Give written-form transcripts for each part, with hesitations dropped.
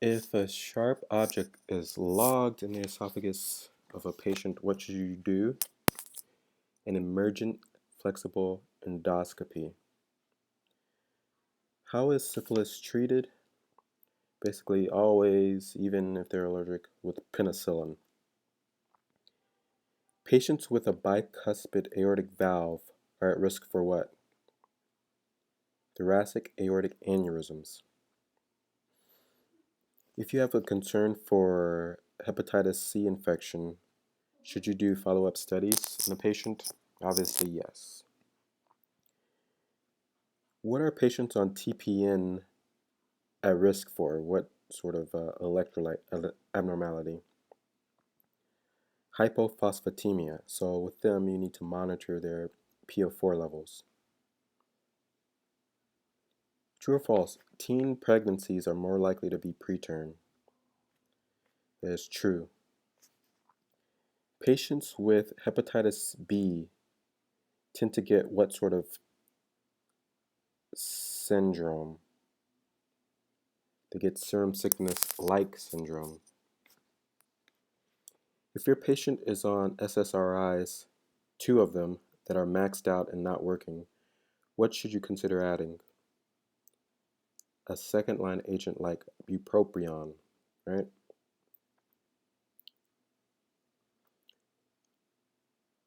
If a sharp object is logged in the esophagus of a patient, what should you do? An emergent flexible endoscopy. How is syphilis treated? Basically, always, even if they're allergic, with penicillin. Patients with a bicuspid aortic valve are at risk for what? Thoracic aortic aneurysms. If you have a concern for hepatitis C infection, should you do follow-up studies in the patient? Obviously, yes. What are patients on TPN at risk for? What sort of electrolyte abnormality? Hypophosphatemia. So with them, you need to monitor their PO4 levels. True or false? Teen pregnancies are more likely to be preterm. That is true. Patients with hepatitis B tend to get what sort of syndrome? They get serum sickness-like syndrome. If your patient is on SSRIs, 2 of them that are maxed out and not working, what should you consider adding? A second-line agent like bupropion, right?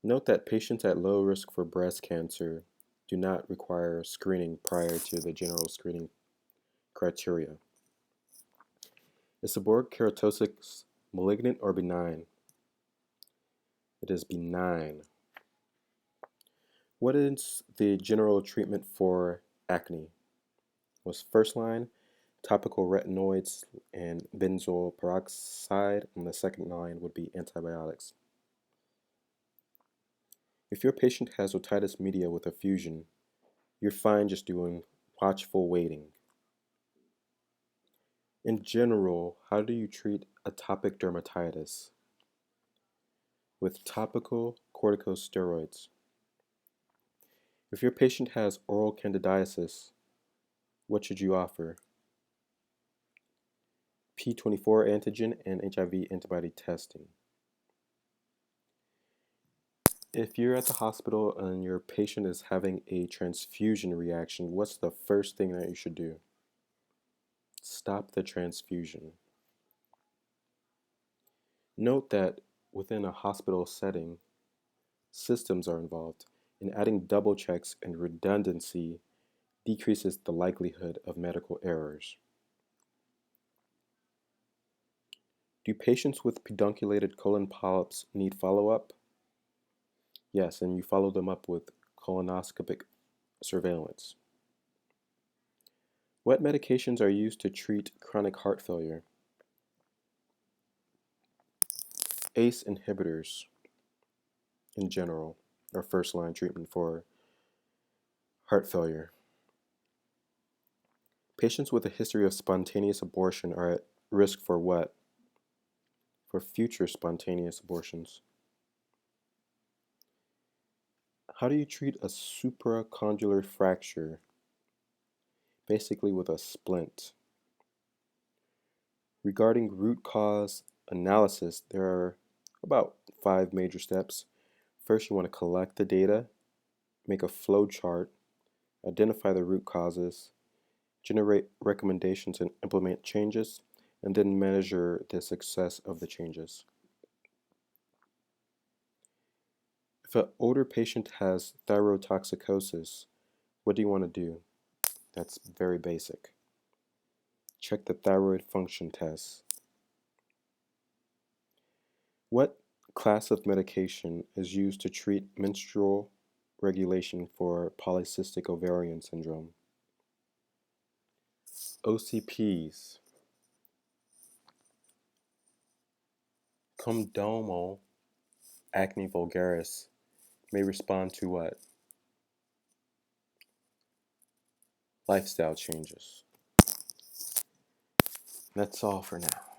Note that patients at low risk for breast cancer do not require screening prior to the general screening criteria. Is seborrheic keratosis malignant or benign? It is benign. What is the general treatment for acne? Was first line topical retinoids and benzoyl peroxide, and the second line would be antibiotics. If your patient has otitis media with effusion, you're fine just doing watchful waiting. In general, how do you treat atopic dermatitis? With topical corticosteroids. If your patient has oral candidiasis, what should you offer? P24 antigen and HIV antibody testing. If you're at the hospital and your patient is having a transfusion reaction, what's the first thing that you should do? Stop the transfusion. Note that within a hospital setting, systems are involved, and adding double checks and redundancy decreases the likelihood of medical errors. Do patients with pedunculated colon polyps need follow-up? Yes, and you follow them up with colonoscopic surveillance. What medications are used to treat chronic heart failure? ACE inhibitors in general are first-line treatment for heart failure. Patients with a history of spontaneous abortion are at risk for what? For future spontaneous abortions. How do you treat a supracondylar fracture? Basically with a splint. Regarding root cause analysis, there are about 5 major steps. First, you want to collect the data, make a flow chart, identify the root causes, generate recommendations and implement changes, and then measure the success of the changes. If an older patient has thyrotoxicosis, what do you want to do? That's very basic. Check the thyroid function tests. What class of medication is used to treat menstrual regulation for polycystic ovarian syndrome? OCPs. Condomal acne vulgaris may respond to what? Lifestyle changes. That's all for now.